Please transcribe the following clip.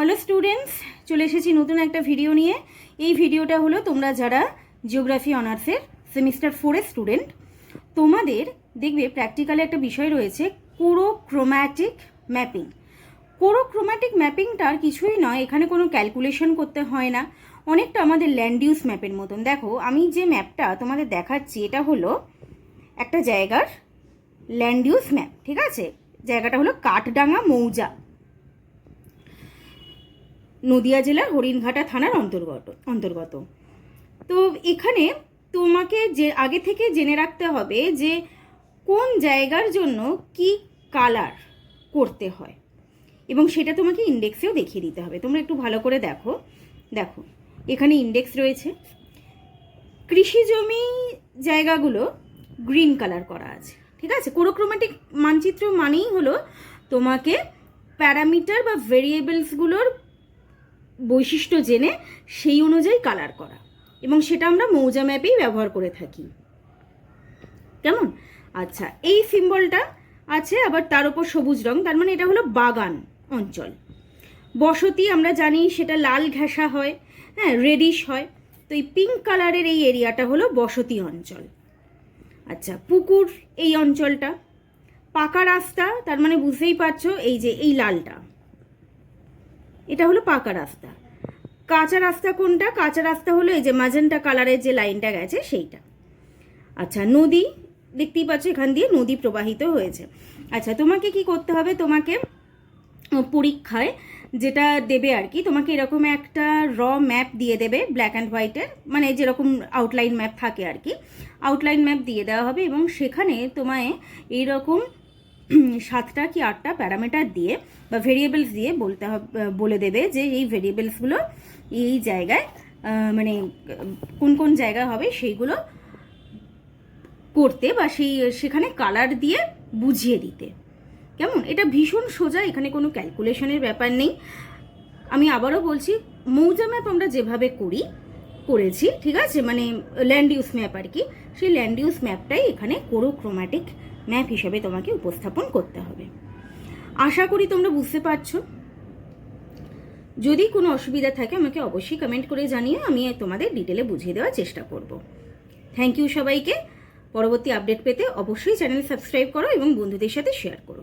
Hello students, চলে এসেছি নতুন একটা ভিডিও নিয়ে। এই ভিডিওটা হলো তোমরা যারা জিওগ্রাফি অনার্সের সেমিস্টার 4-এর স্টুডেন্ট, তোমাদের দেখবে প্র্যাকটিক্যালে একটা বিষয় রয়েছে কোরোক্রোম্যাটিক ম্যাপিং। কোরোক্রোম্যাটিক ম্যাপিংটার কিছুই নয়, এখানে কোনো ক্যালকুলেশন করতে হয় না, অনেকটা আমাদের ল্যান্ড ইউজ ম্যাপের মতন। দেখো আমি যে ম্যাপটা তোমাদের দেখাচ্ছি এটা হলো একটা জায়গার ল্যান্ড ইউজ ম্যাপ, ঠিক আছে? জায়গাটা হলো কাঠডাঙ্গা মৌজা, নদিয়া জেলার হরিণঘাটা থানার অন্তর্গত। তো এখানে তোমাকে যে আগে থেকে জেনে রাখতে হবে যে কোন জায়গার জন্য কি কালার করতে হয়, এবং সেটা তোমাকে ইন্ডেক্সেও দেখিয়ে দিতে হবে। তোমরা একটু ভালো করে দেখো এখানে ইন্ডেক্স রয়েছে। কৃষি জমি জায়গাগুলো গ্রিন কালার করা আছে, ঠিক আছে? কোরোক্রোম্যাটিক মানচিত্র মানেই হলো তোমাকে প্যারামিটার বা ভেরিয়েবলসগুলোর বৈশিষ্ট্য জেনে সেই অনুযায়ী কালার করা, এবং সেটা আমরা মৌজা ম্যাপেই ব্যবহার করে থাকি। কেমন? আচ্ছা, এই সিম্বলটা আছে, আবার তার উপর সবুজ রং, তার মানে এটা হলো বাগান অঞ্চল। বসতি আমরা জানি সেটা লাল ঘেঁষা হয়, হ্যাঁ, রেডিশ হয়। তো এই পিঙ্ক কালারের এই এরিয়াটা হলো বসতি অঞ্চল। আচ্ছা, পুকুর এই অঞ্চলটা। পাকা রাস্তা, তার মানে বুঝতেই পারছো এই যে এই লালটা, এটা হলো পাকা রাস্তা। কাঁচা রাস্তা কোনটা? কাঁচা রাস্তা হলো এই যে ম্যাজেন্টা কালারের যে লাইনটা গেছে সেইটা। আচ্ছা, নদী দেখতেই পাচ্ছ, এখান দিয়ে নদী প্রবাহিত হয়েছে। আচ্ছা, তোমাকে কি করতে হবে? তোমাকে পরীক্ষায় যেটা দেবে আর কি, তোমাকে এরকম একটা র ম্যাপ দিয়ে দেবে, ব্ল্যাক অ্যান্ড হোয়াইটের, মানে যেরকম আউটলাইন ম্যাপ থাকে আর কি, আউটলাইন ম্যাপ দিয়ে দেওয়া হবে, এবং সেখানে তোমায় এইরকম 7টা কি 8টা প্যারামিটার দিয়ে বা ভেরিয়েবলস দিয়ে বলে দেবে যে এই ভেরিয়েবলসগুলো এই জায়গায় মানে কোন কোন জায়গা হবে সেইগুলো করতে, বা সেখানে কালার দিয়ে বুঝিয়ে দিতে। কেমন? এটা ভীষণ সোজা, এখানে কোনো ক্যালকুলেশনের ব্যাপার নেই। আমি আবারও বলছি, মৌজা ম্যাপ আমরা যেভাবে করেছি, ঠিক আছে, মানে ল্যান্ড ইউজ ম্যাপ আর কি, সেই ল্যান্ড ইউজ ম্যাপটাই এখানে কোরোক্রোম্যাটিক ম্যাপ হিসেবে তোমাকে উপস্থাপন করতে হবে। আশা করি তোমরা বুঝতে পারছো। যদি কোনো অসুবিধা থাকে আমাকে অবশ্যই কমেন্ট করে জানিয়ে আমি তোমাদের ডিটেলে বুঝিয়ে দেওয়ার চেষ্টা করব। থ্যাংক ইউ সবাইকে। পরবর্তী আপডেট পেতে অবশ্যই চ্যানেল সাবস্ক্রাইব করো এবং বন্ধুদের সাথে শেয়ার করো।